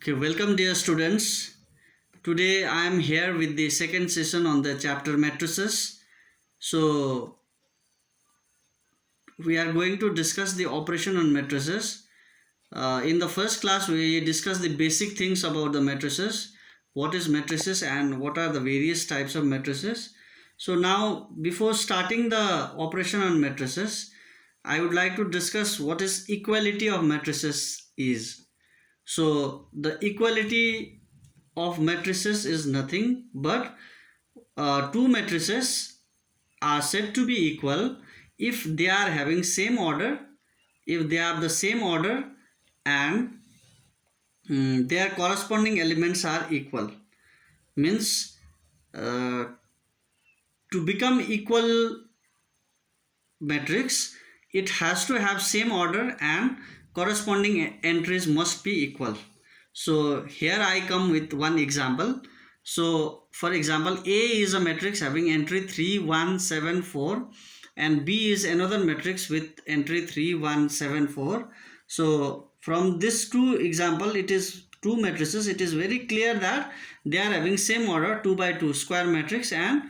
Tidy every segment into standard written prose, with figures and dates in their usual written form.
Okay, welcome dear students. Today I am here with the second session on the chapter matrices. So we are going to discuss the operation on matrices. In the first class we discussed the basic things about the matrices, what is matrices and what are the various types of matrices. So now before starting the operation on matrices, I would like to discuss what is equality of matrices is. So the equality of matrices is nothing but two matrices are said to be equal if they are having same order, if they have the same order and their corresponding elements are equal. Means to become equal matrix, it has to have same order and corresponding entries must be equal. So here I come with one example. So for example, A is a matrix having entry 3 1 7 4 and B is another matrix with entry 3 1 7 4. So from this two example, it is two matrices, it is very clear that they are having same order 2 by 2 square matrix, and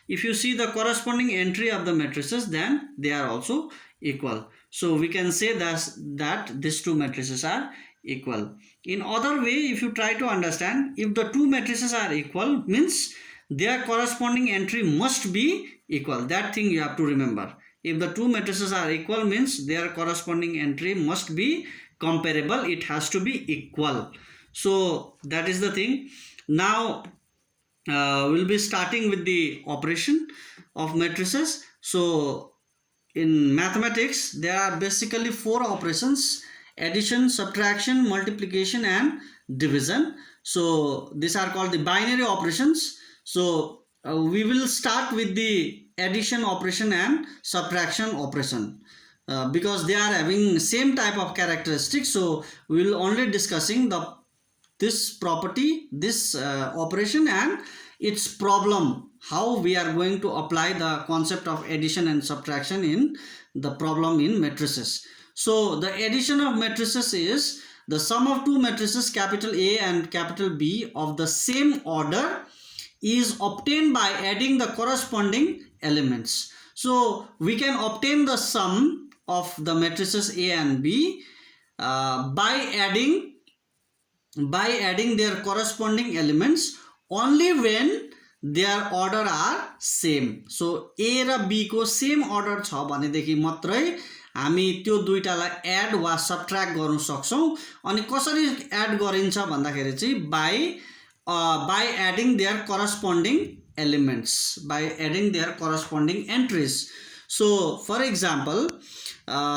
if you see the corresponding entry of the matrices, then they are also equal. So we can say that these two matrices are equal. In other way, if you try to understand, if the two matrices are equal, means their corresponding entry must be equal. That thing you have to remember. If the two matrices are equal, means their corresponding entry must be comparable, it has to be equal. So that is the thing. Now we'll be starting with the operation of matrices. So in mathematics there are basically four operations: addition, subtraction, multiplication and division. So these are called the binary operations. So we will start with the addition operation and subtraction operation because they are having same type of characteristics. So we will only discussing this property, this operation and its problem, how we are going to apply the concept of addition and subtraction in the problem in matrices. So the addition of matrices is the sum of two matrices capital A and capital B of the same order is obtained by adding the corresponding elements. So we can obtain the sum of the matrices A and B by adding their corresponding elements only when their order are same. So A raw B को same order छ भनेदेखि मात्रै हामी त्यो दुईटालाई add वा subtract गर्न सक्छौं. अनि कसरी एड गरिन्छ भन्दाखेरि चाहिँ by adding their corresponding elements, by adding their corresponding entries. So for example,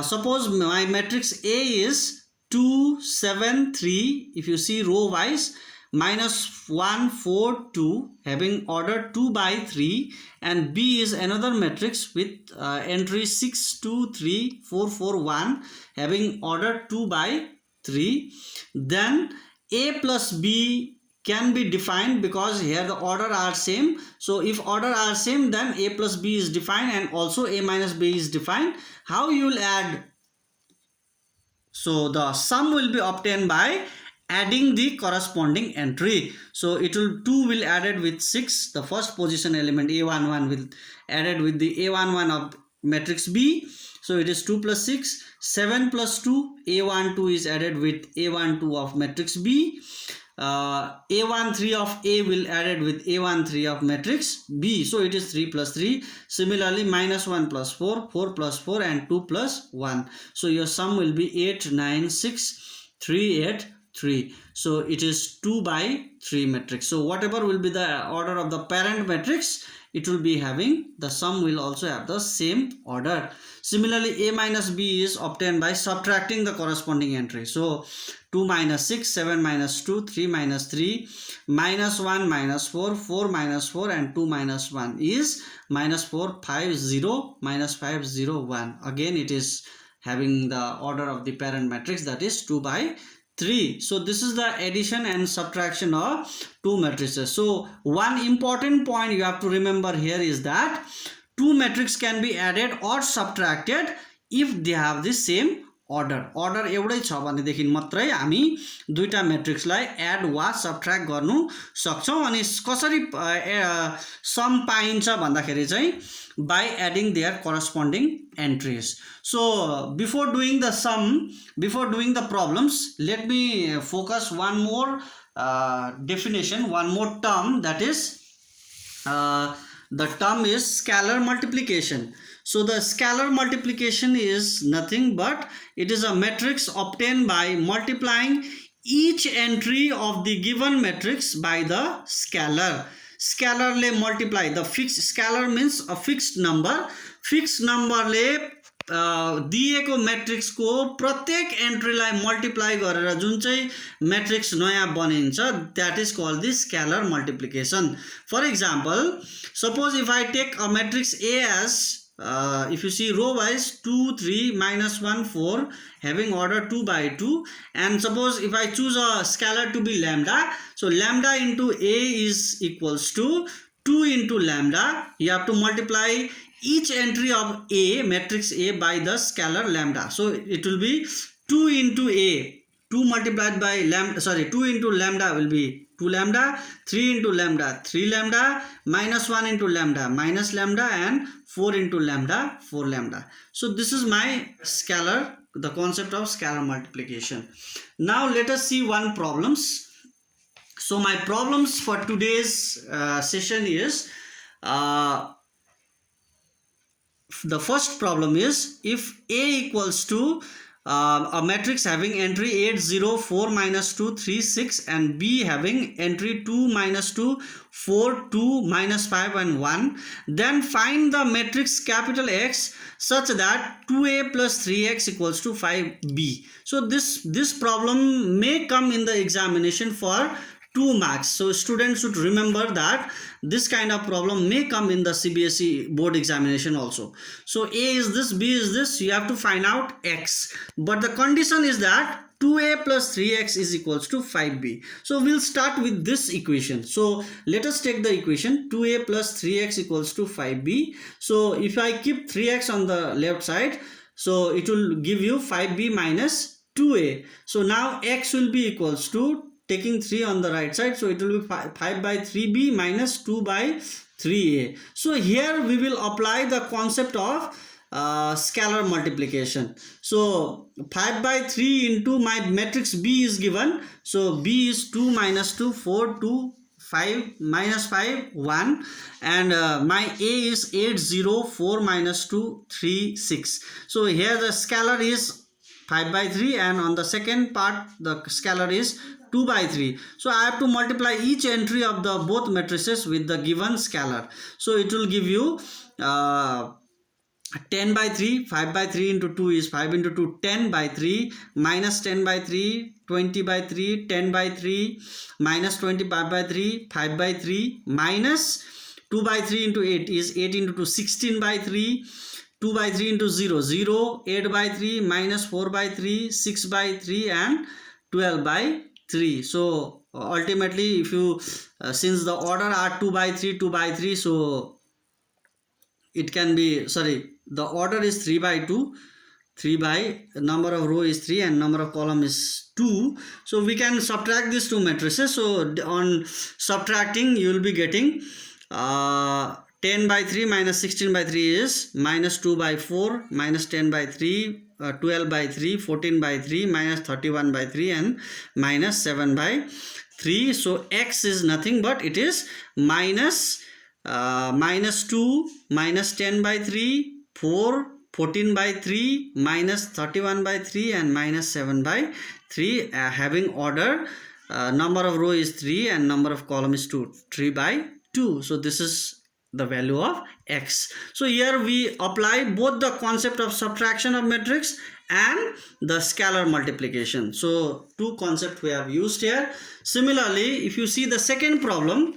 suppose my matrix A is 2 7 3, if you see row wise, minus 1 4 2 having order 2 by 3, and B is another matrix with entry 6 2 3 4 4 1 having order 2 by 3. Then A plus B can be defined because here the order are same. So if order are same, then A plus B is defined and also A minus B is defined. How you will add? So the sum will be obtained by adding the corresponding entry. So it will 2 will added with 6, the first position element A11 will added with the A11 of matrix B. So it is 2 plus 6, 7 plus 2, A12 is added with A12 of matrix B. A13 of A will added with A13 of matrix B. So it is 3 plus 3. Similarly, minus 1 plus 4, 4 plus 4 and 2 plus 1. So your sum will be 8, 9, 6, 3, 8, 3. So it is 2 by 3 matrix. So whatever will be the order of the parent matrix, it will be having, the sum will also have the same order. Similarly, A minus B is obtained by subtracting the corresponding entry. So 2 minus 6, 7 minus 2, 3 minus 3, minus 1 minus 4, 4 minus 4 and 2 minus 1 is minus 4, 5, 0, minus 5, 0, 1. Again it is having the order of the parent matrix, that is 2 by 3. So this is the addition and subtraction of two matrices. So one important point you have to remember here is that two matrices can be added or subtracted if they have the same order एउटै छ भनेदेखि मात्रै हामी दुईटा म्याट्रिक्सलाई add वा subtract गर्नु सक्छौं अनि कसरी सम पाइन्छ भन्दाखेरि चाहिँ by adding their corresponding entries. So before doing the sum, before doing the problems, let me focus one more definition, one more term, that is the term is scalar multiplication. So the scalar multiplication is nothing but it is a matrix obtained by multiplying each entry of the given matrix by the scalar. Scalar ले multiply the fixed, scalar means a fixed number ले दिएको matrix को प्रत्येक एन्ट्रीलाई multiply गरेर जुन चाहिँ matrix नयाँ बनिन्छ that is called the scalar multiplication. For example, suppose if I take a matrix A as if you see row wise 2 3 minus 1 4 having order 2 by 2, and suppose if I choose a scalar to be lambda, so lambda into A is equals to 2 into lambda. You have to multiply each entry of A, matrix A, by the scalar lambda. So it will be 2 into A, 2 multiplied by lambda, sorry, 2 into lambda will be 2 lambda, 3 into lambda 3 lambda, minus 1 into lambda minus lambda, and 4 into lambda 4 lambda. So this is my scalar, the concept of scalar multiplication. Now let us see one problems. So my problems for today's session is the first problem is if A equals to a matrix having entry 8 0 4 minus 2 3 6 and B having entry 2 minus 2 4 2 minus 5 and 1, then find the matrix capital X such that 2A plus 3X equals to 5B. So this problem may come in the examination for 2 marks. So students should remember that this kind of problem may come in the CBSE board examination also. So A is this, B is this, you have to find out X, but the condition is that 2A plus 3X is equals to 5B. So we'll start with this equation. So let us take the equation 2A plus 3X equals to 5B. So if I keep 3X on the left side, so it will give you 5B minus 2A. So now X will be equals to, taking 3 on the right side, so it will be 5 by 3B minus 2 by 3A. So here we will apply the concept of scalar multiplication. So 5 by 3 into my matrix B is given, so B is 2 minus 2 4 2 5 minus 5 1, and my A is 8 0 4 minus 2 3 6. So here the scalar is 5 by 3 and on the second part the scalar is 2 by 3. So I have to multiply each entry of the both matrices with the given scalar. So it will give you 10 by 3, 5 by 3 into 2 is 5 into 2, 10 by 3, minus 10 by 3, 20 by 3, 10 by 3, minus 25 by 3, 5 by 3, minus 2 by 3 into 8 is 8 into 2, 16 by 3, 2 by 3 into 0, 0, 8 by 3, minus 4 by 3, 6 by 3, and 12 by 3. So ultimately if you since the order are 2 by 3 2 by 3, so it can be, sorry, the order is 3 by 2, 3 by number of row is 3 and number of column is 2. So we can subtract these two matrices. So on subtracting you will be getting 10 by 3 minus 16 by 3 is minus 2 by 4 minus 10 by 3 12 by 3 14 by 3 minus 31 by 3 and minus 7 by 3. So X is nothing but it is minus 2 minus 10 by 3 4 14 by 3 minus 31 by 3 and minus 7 by 3, having order number of row is 3 and number of column is 2, 3 by 2. So this is the value of X. So here we apply both the concept of subtraction of matrix and the scalar multiplication. So two concepts we have used here. Similarly, if you see the second problem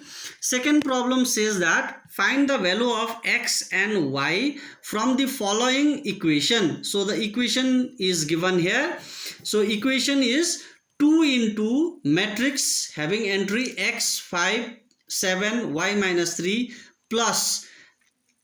says that find the value of X and Y from the following equation. So the equation is given here. So equation is 2 into matrix having entry X 5 7 Y minus 3 plus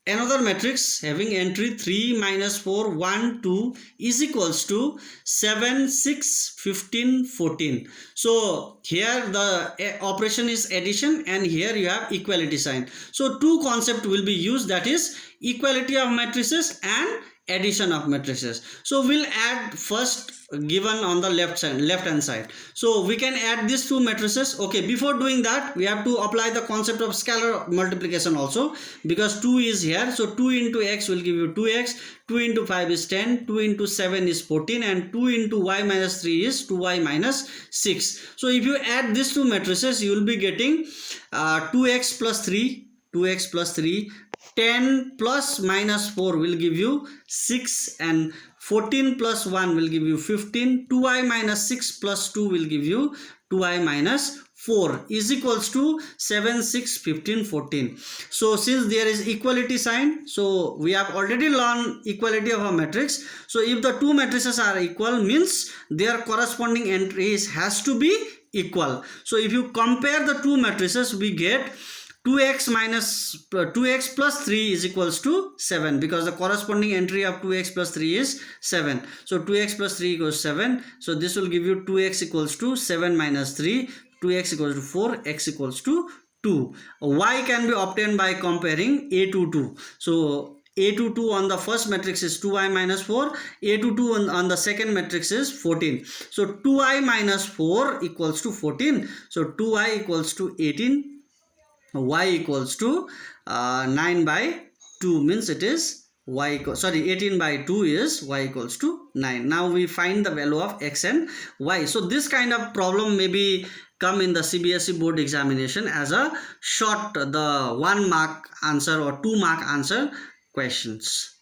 another matrix having entry 3 minus 4 1 2 is equals to 7 6 15 14. So here the operation is addition and here you have equality sign. So two concept will be used, that is equality of matrices and addition of matrices. So we'll add first given on the left hand side. So we can add these two matrices. Okay, before doing that we have to apply the concept of scalar multiplication also, because 2 is here. So 2 into x will give you 2x, 2 into 5 is 10, 2 into 7 is 14, and 2 into y minus 3 is 2y minus 6. So if you add these two matrices, you will be getting 2x plus 3, 2x plus 3, 10 plus minus 4 will give you 6, and 14 plus 1 will give you 15. 2y minus 6 plus 2 will give you 2y minus 4 is equals to 7 6 15 14. So since there is equality sign, so we have already learned equality of a matrix. So if the two matrices are equal, means their corresponding entries has to be equal. So if you compare the two matrices, we get 2x minus 2x plus 3 is equals to 7, because the corresponding entry of 2x plus 3 is 7. So 2x plus 3 equals 7. So this will give you 2x equals to 7 minus 3, 2x equals to 4, x equals to 2. Y can be obtained by comparing a to 2. So a to 2 on the first matrix is 2y minus 4, a to 2 on the second matrix is 14. So 2y minus 4 equals to 14. So 2y equals to 18. Y equals to 9 by 2, means it is y equals, sorry, 18 by 2 is y equals to 9. Now we find the value of x and y. So this kind of problem may be come in the CBSE board examination as a short, the 1 mark answer or 2 mark answer questions.